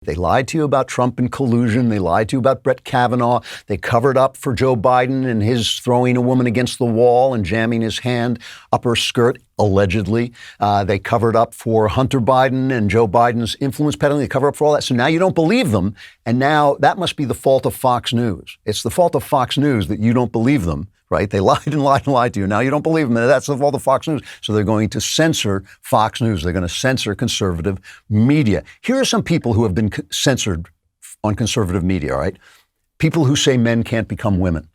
They lied to you about Trump and collusion. They lied to you about Brett Kavanaugh. They covered up for Joe Biden and his throwing a woman against the wall and jamming his hand up her skirt, allegedly. They covered up for Hunter Biden and Joe Biden's influence peddling. They cover up for all that. So now you don't believe them. And now that must be the fault of Fox News. It's the fault of Fox News that you don't believe them. Right? They lied and lied and lied to you. Now you don't believe them. That's the fault of Fox News. So they're going to censor Fox News. They're going to censor conservative media. Here are some people who have been censored on conservative media, all right? People who say men can't become women.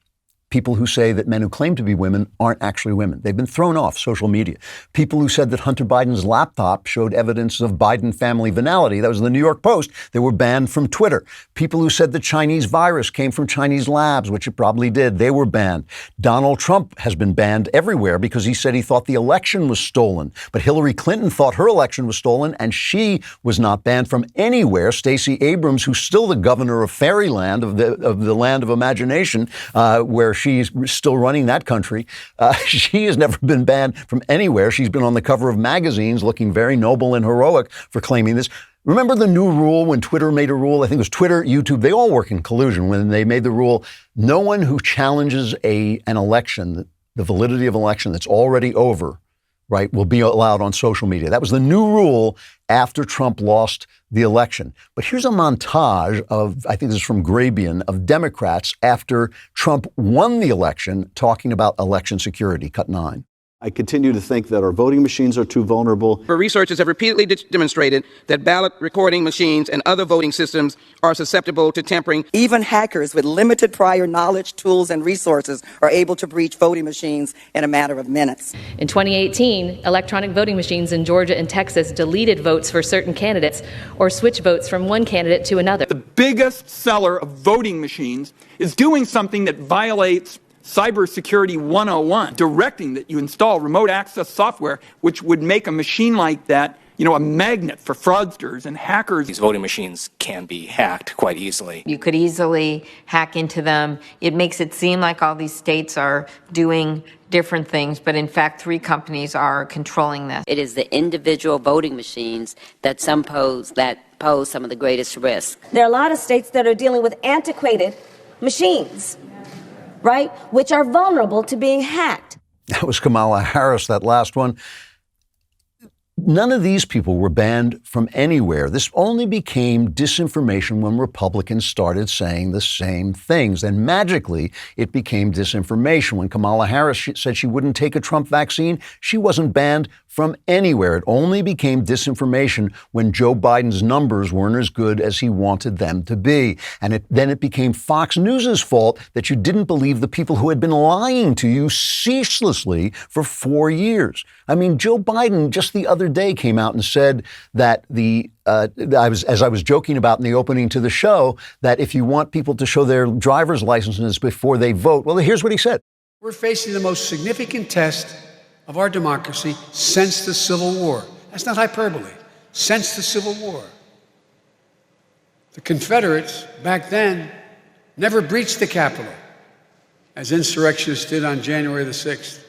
People who say that men who claim to be women aren't actually women. They've been thrown off social media. People who said that Hunter Biden's laptop showed evidence of Biden family venality. That was in the New York Post. They were banned from Twitter. People who said the Chinese virus came from Chinese labs, which it probably did. They were banned. Donald Trump has been banned everywhere because he said he thought the election was stolen. But Hillary Clinton thought her election was stolen, and she was not banned from anywhere. Stacey Abrams, who's still the governor of fairyland, of the land of imagination, where she's still running that country. She has never been banned from anywhere. She's been on the cover of magazines looking very noble and heroic for claiming this. Remember the new rule when Twitter made a rule? I think it was Twitter, YouTube, they all work in collusion when they made the rule, no one who challenges an election, the validity of an election that's already over, right, will be allowed on social media. That was the new rule after Trump lost the election. But here's a montage of, I think this is from Grabien, of Democrats after Trump won the election talking about election security. Cut 9. I continue to think that our voting machines are too vulnerable. Researchers have repeatedly demonstrated that ballot recording machines and other voting systems are susceptible to tampering. Even hackers with limited prior knowledge, tools, and resources are able to breach voting machines in a matter of minutes. In 2018, electronic voting machines in Georgia and Texas deleted votes for certain candidates or switched votes from one candidate to another. The biggest seller of voting machines is doing something that violates Cybersecurity 101, directing that you install remote access software, which would make a machine like that, a magnet for fraudsters and hackers. These voting machines can be hacked quite easily. You could easily hack into them. It makes it seem like all these states are doing different things, but in fact, 3 companies are controlling this. It is the individual voting machines that pose some of the greatest risks. There are a lot of states that are dealing with antiquated machines, right, which are vulnerable to being hacked. That was Kamala Harris, that last one. None of these people were banned from anywhere. This only became disinformation when Republicans started saying the same things. And magically, it became disinformation. When Kamala Harris said she wouldn't take a Trump vaccine, she wasn't banned from anywhere. It only became disinformation when Joe Biden's numbers weren't as good as he wanted them to be. And then it became Fox News' fault that you didn't believe the people who had been lying to you ceaselessly for 4 years. I mean, Joe Biden just the other day came out and said that as I was joking about in the opening to the show, that if you want people to show their driver's licenses before they vote, well, here's what he said. We're facing the most significant test of our democracy since the Civil War. That's not hyperbole. Since the Civil War. The Confederates back then never breached the Capitol, as insurrectionists did on January the 6th.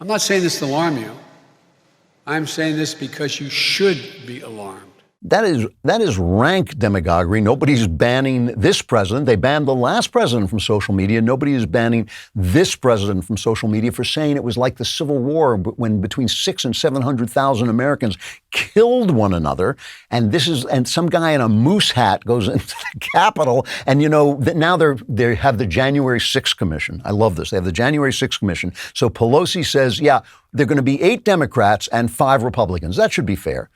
I'm not saying this to alarm you. I'm saying this because you should be alarmed. That is rank demagoguery. Nobody's banning this president. They banned the last president from social media. Nobody is banning this president from social media for saying it was like the Civil War when between 600,000 and 700,000 Americans killed one another. And some guy in a moose hat goes into the Capitol. And now they have the January 6th Commission. I love this. They have the January 6th Commission. So Pelosi says, yeah, they're going to be 8 Democrats and 5 Republicans. That should be fair.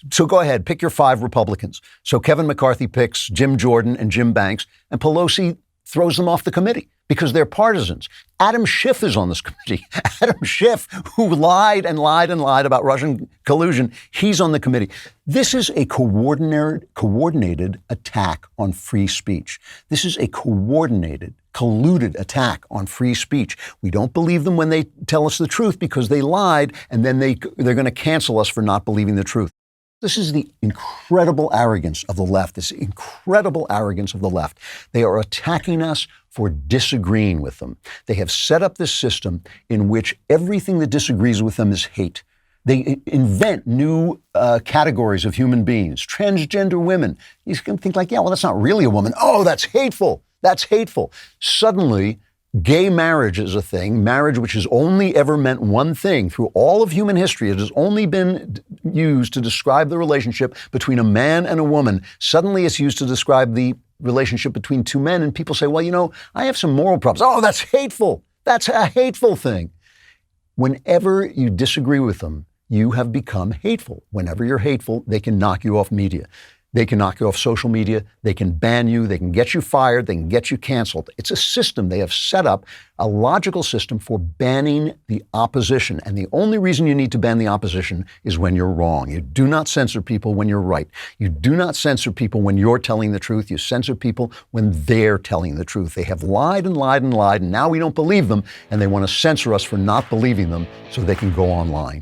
So go ahead, pick your 5 Republicans. So Kevin McCarthy picks Jim Jordan and Jim Banks, and Pelosi throws them off the committee because they're partisans. Adam Schiff is on this committee. Adam Schiff, who lied and lied and lied about Russian collusion, he's on the committee. This is a coordinated attack on free speech. This is a colluded attack on free speech. We don't believe them when they tell us the truth because they lied, and then they're going to cancel us for not believing the truth. This is the incredible arrogance of the left. They are attacking us for disagreeing with them. They have set up this system in which everything that disagrees with them is hate. They invent new categories of human beings. Transgender women. You can think like, yeah, well, that's not really a woman. Oh, that's hateful. That's hateful. Suddenly, gay marriage is a thing, marriage which has only ever meant one thing through all of human history. It has only been used to describe the relationship between a man and a woman. Suddenly it's used to describe the relationship between two men, and people say, well, you know, I have some moral problems. Oh, that's hateful. That's a hateful thing. Whenever you disagree with them, you have become hateful. Whenever you're hateful, they can knock you off media. They can knock you off social media. They can ban you. They can get you fired. They can get you canceled. It's a system. They have set up a logical system for banning the opposition. And the only reason you need to ban the opposition is when you're wrong. You do not censor people when you're right. You do not censor people when you're telling the truth. You censor people when they're telling the truth. They have lied and lied and lied, and now we don't believe them, and they want to censor us for not believing them so they can go online.